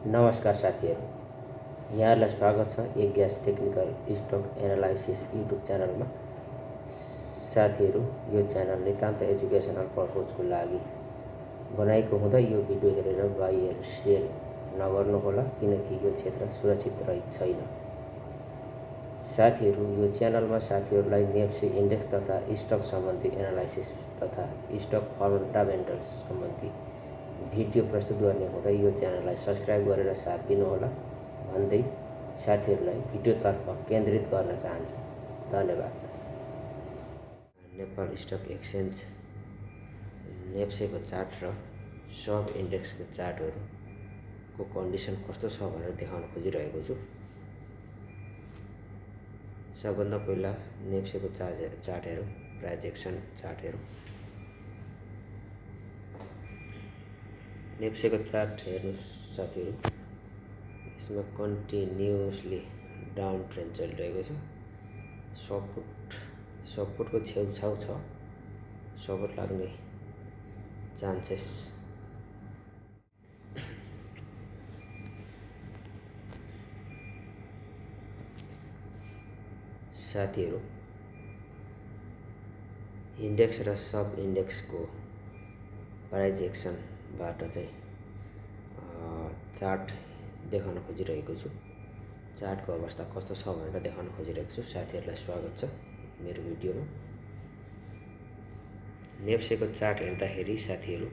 नमस्कार साथीहरू, यहाँलाई स्वागत छ एक ग्यास टेक्निकल स्टक एनालाइसिस युट्युब च्यानलमा। साथीहरू, यो च्यानल नितान्त एजुकेसनल पर्पजको लागि बनाएको हुँदा यो भिडियो हेरेर बाहिर सेयर नगर्नुहोला, किनकि यो क्षेत्र सुरक्षित छैन। साथीहरू, यो च्यानलमा साथीहरूलाई नेप्सी इन्डेक्स तथा स्टक सम्बन्धी एनालाइसिस तथा स्टक फन्डामेन्टल्स सम्बन्धी भिडियो प्रस्तुत गर्ने हुँदा यो च्यानललाई सब्सक्राइब गरेर साथ दिनुहोला भन्दै साथीहरूलाई भिडियोतर्फ केन्द्रित गर्न चाहन्छु। धन्यवाद। नेपाल स्टक एक्सचेन्ज नेप्सेको चार्ट र सब इन्डेक्सको चार्टहरूको कन्डिसन कस्तो छ भनेर देखाउन खोजिरहेको छु। सबभन्दा पहिला नेप्सेको चार्ट हेरौँ, प्राइजेक्सन चार्ट हेरौँ। नेप्सेको चार्ट हेर्नुहोस् साथीहरू, यसमा कन्टिन्युसली डाउन ट्रेन्ड चलिरहेको छ। सपोर्टको छेउछाउ छ, सपोर्ट लाग्ने चान्सेस। साथीहरू, इन्डेक्स र सब इन्डेक्सको प्राइज एक्सनबाट चाहिँ चार्ट देखाउन खोजिरहेको छु। चार्टको अवस्था कस्तो छ भनेर देखाउन खोजिरहेको छु। साथीहरूलाई स्वागत छ मेरो भिडियोमा। नेप्सेको चार्ट हेर्दाखेरि साथीहरू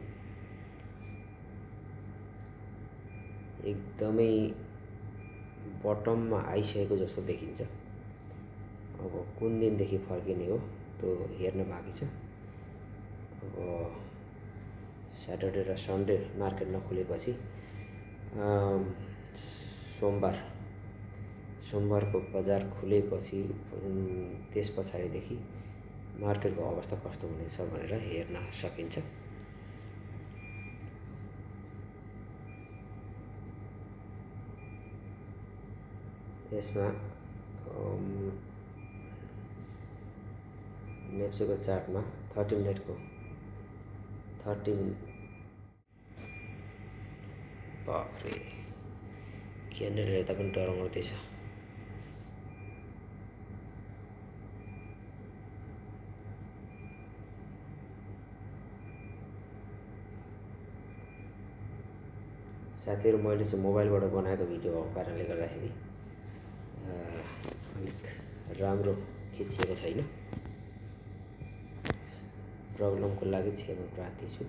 एकदमै बटममा आइसकेको जस्तो देखिन्छ। अब कुन दिनदेखि फर्किने हो त्यो हेर्न बाँकी छ। अब स्याटरडे र सन्डे मार्केट नखुलेपछि सोमबारको बजार खुलेपछि त्यस पछाडिदेखि मार्केटको अवस्था कस्तो हुनेछ भनेर हेर्न सकिन्छ। यसमा नेप्सेको चार्टमा 30 मिनटको बाफ्रे क्यान्डल हेर्दा पनि डराउँदैछ। साथीहरू, मैले चाहिँ मोबाइलबाट बनाएको भिडियो भएको कारणले गर्दाखेरि अलिक राम्रो खिचिएको छैन। प्रब्लमको लागि क्षमा प्रार्थी छु।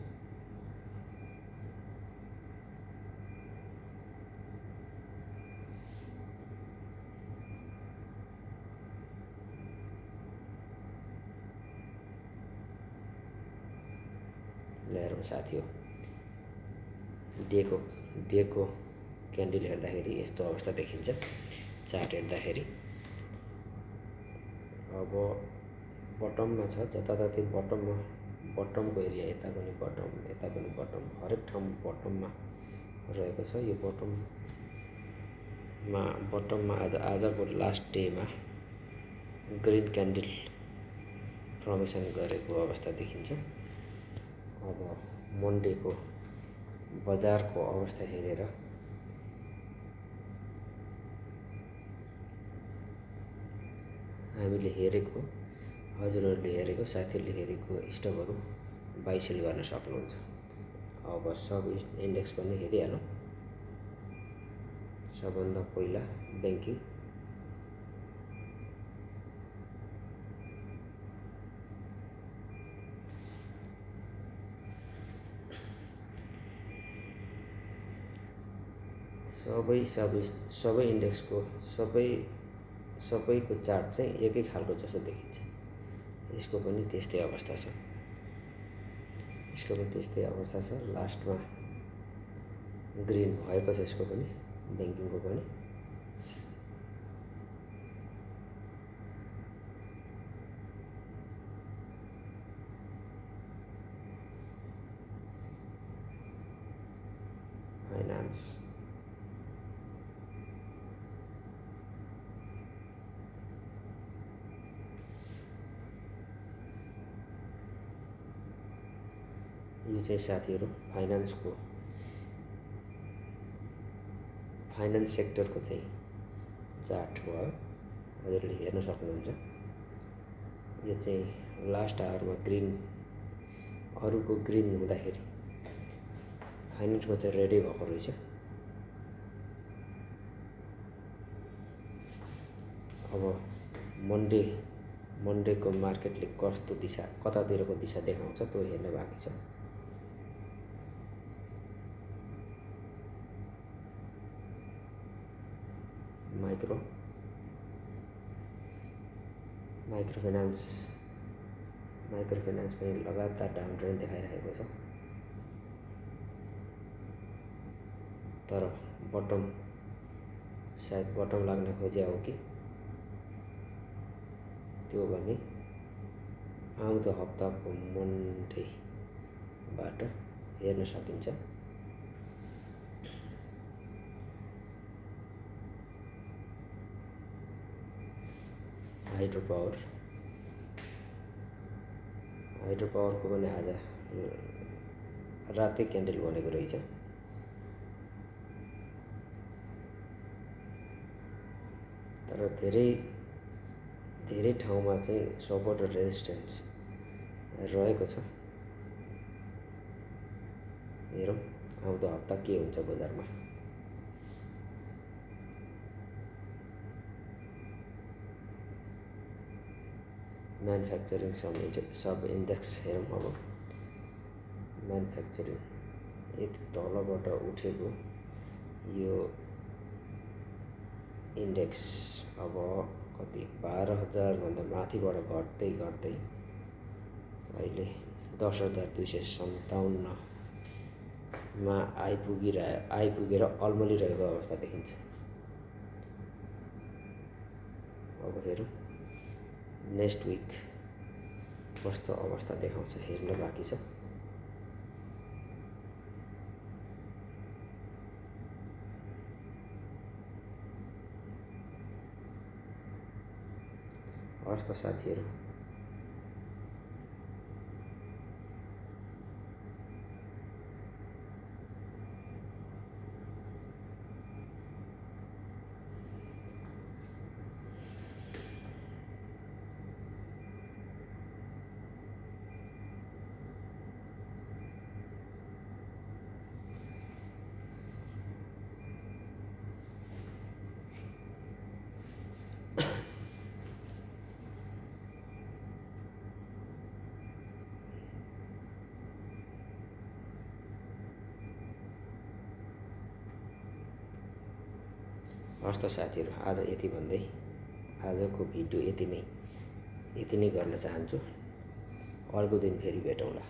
हेरौँ साथी हो, डेको क्यान्डल हेर्दाखेरि यस्तो अवस्था देखिन्छ। चार्ट हेर्दाखेरि अब बटममा छ, जताततै बटमको एरिया, यता पनि बटम, हरेक ठाउँ बटममा रहेको छ। यो बटममा आजको लास्ट डेमा ग्रिन क्यान्डल फर्मेसन गरेको अवस्था देखिन्छ। अब मन्डेको बजारको अवस्था हेरेर हामीले हेरेको, हजुरहरूले हेरेको, साथीहरूले हेरेको स्टकहरू बाइ सेल गर्न सक्नुहुन्छ। अब सब इन्डेक्स पनि हेरिहालौँ। सबभन्दा पहिला ब्याङ्किङ। सबै इन्डेक्सको सबैको चार्ट चाहिँ एकै खालको जस्तो देखिन्छ। यसको पनि त्यस्तै अवस्था छ। लास्टमा ग्रिन भएको छ यसको पनि, ब्याङ्किङको पनि। फाइनान्स, यो चाहिँ साथीहरू फाइनान्सको फाइनेन्स सेक्टरको चाहिँ चार्ट भयो, हजुरले हेर्न सक्नुहुन्छ। यो चाहिँ लास्ट आवरमा ग्रिन, अरूको ग्रिन हुँदाखेरि फाइनेन्सको चाहिँ रेडै भएको रहेछ। अब मन्डेको मार्केटले कस्तो दिशा, कतातिरको दिशा देखाउँछ त्यो हेर्न बाँकी छ। माइक्रो फाइनेन्स पनि लगातार डाउन ट्रेन्ड देखाइरहेको छ, तर सायद बटम लाग्न खोज्या हो कि त्यो भने आउँदो हप्ताको मन्डेबाट हेर्न सकिन्छ। हाइड्रो पावरको पनि आज रातै क्यान्डल बनेको रहेछ। तर धेरै ठाउँमा चाहिँ सपोर्ट र रेजिस्टेन्स रहेको छ। हेरौँ आउँदो हप्ता के हुन्छ बजारमा। म्यानुफ्याक्चरिङ सब इन्डेक्स हेरौँ। अब म्यानुफ्याक्चरिङ यति तलबाट उठेको यो इन्डेक्स अब कति 12,000 भन्दा माथिबाट घट्दै अहिले 10,257मा आइपुगेर अल्मलिरहेको अवस्था देखिन्छ। अब हेरौँ नेक्स्ट विक कस्तो अवस्था देखाउँछ हेर्न बाँकी छ। हस् त साथीहरू, आज यति भन्दै आजको भिडियो यति नै गर्न चाहन्छु। अर्को दिन फेरि भेटौँला।